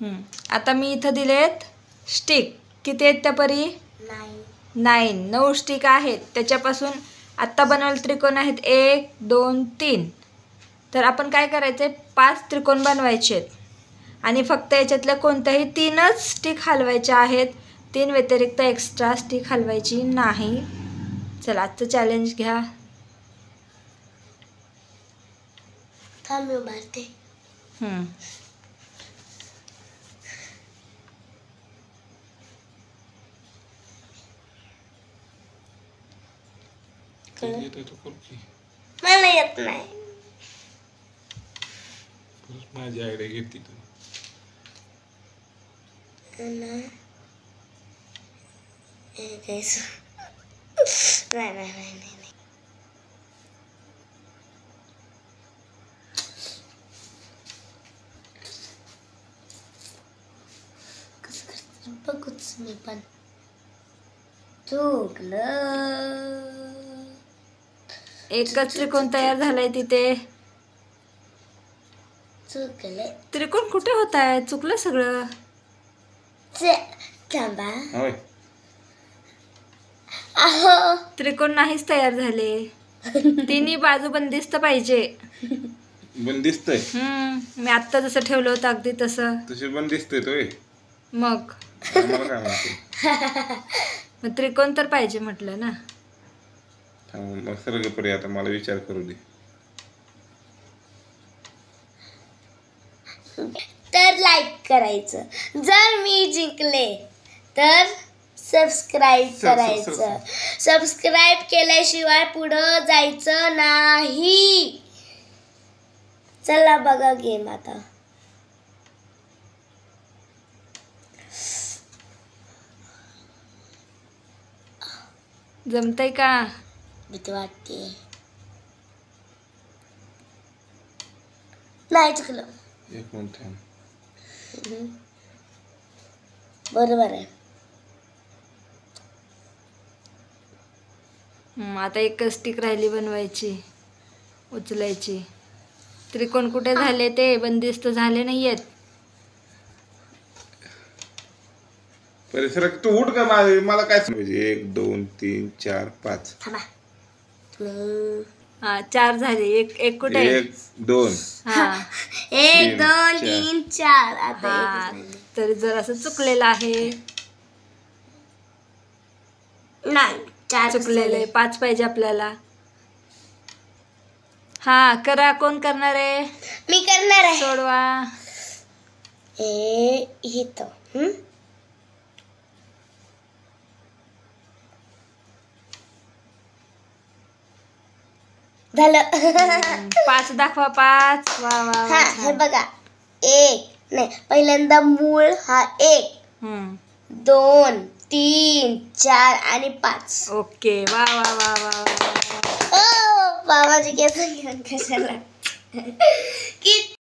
आता मी इथं दिलेत स्टिक. किती आहेत त्या परी? 9 स्टिक आहेत. त्याच्यापासून आत्ता बनवलेले त्रिकोण आहेत 1 2 3. तर आपण काय करायचं आहे, 5 त्रिकोण बनवायचे आहेत आणि फक्त याच्यातल्या कोणत्याही 3च स्टिक हलवायच्या आहेत. 3 व्यतिरिक्त एक्स्ट्रा स्टिक हलवायची नाही. चला आजचं चॅलेंज घ्या. थांब मी उभारते. मला येत नाही. माझी आयडिया घेते तू. नाही. कसं करते बघूच मी पण. चुकलं. एकच त्रिकोण तयार झालाय तिथे. चुकले. त्रिकोण कुठे होत आहे? चुकलं सगळं. थांबा. त्रिकोण नाहीच तयार झाले. तिन्ही बाजू बंदिस्त पाहिजे. बंदिस्त मी आत्ता जसं ठेवलं होतं अगदी तसं. तसे बंदिस्त आहे. मग मग त्रिकोण तर पाहिजे म्हटलं ना. मग सरळ परी आता मला विचार करू दे. तर लाईक करायचं. जर मी जिंकले तर सबस्क्राईब करायचं. सबस्क्राईब केल्याशिवाय पुढं जायचं नाही. चला बघा गेम आता. जमतंय का? भीती वाटते. नाही चुकलं. एक मिनिट. बरोबर आहे. आता एकच स्टिक राहिली बनवायची, उचलायची. त्रिकोण कुठे झाले? ते बंदिस्त झाले नाहीयेत. परिसर तू उठ का? मला काय समजायचे? 1 2 3 4 5. थांबा. 4 झाले. एक कुठे? 1 2. 1 2 3 4. आता तर जर असं चुकलेलं आहे. नाही 4 चुकलेलं आहे. 5 पाहिजे आपल्याला. करा. कोण करणार आहे? मी करणार आहे. सोडवा. इथं झालं. 5 दाखवा. 5. वा वा. हे बघा. 1 नाही, पहिल्यांदा मूळ हा 1 2 3 4 आणि 5. ओके. वा वा वा वा. बाबाजी केस घेऊन कशाला? किती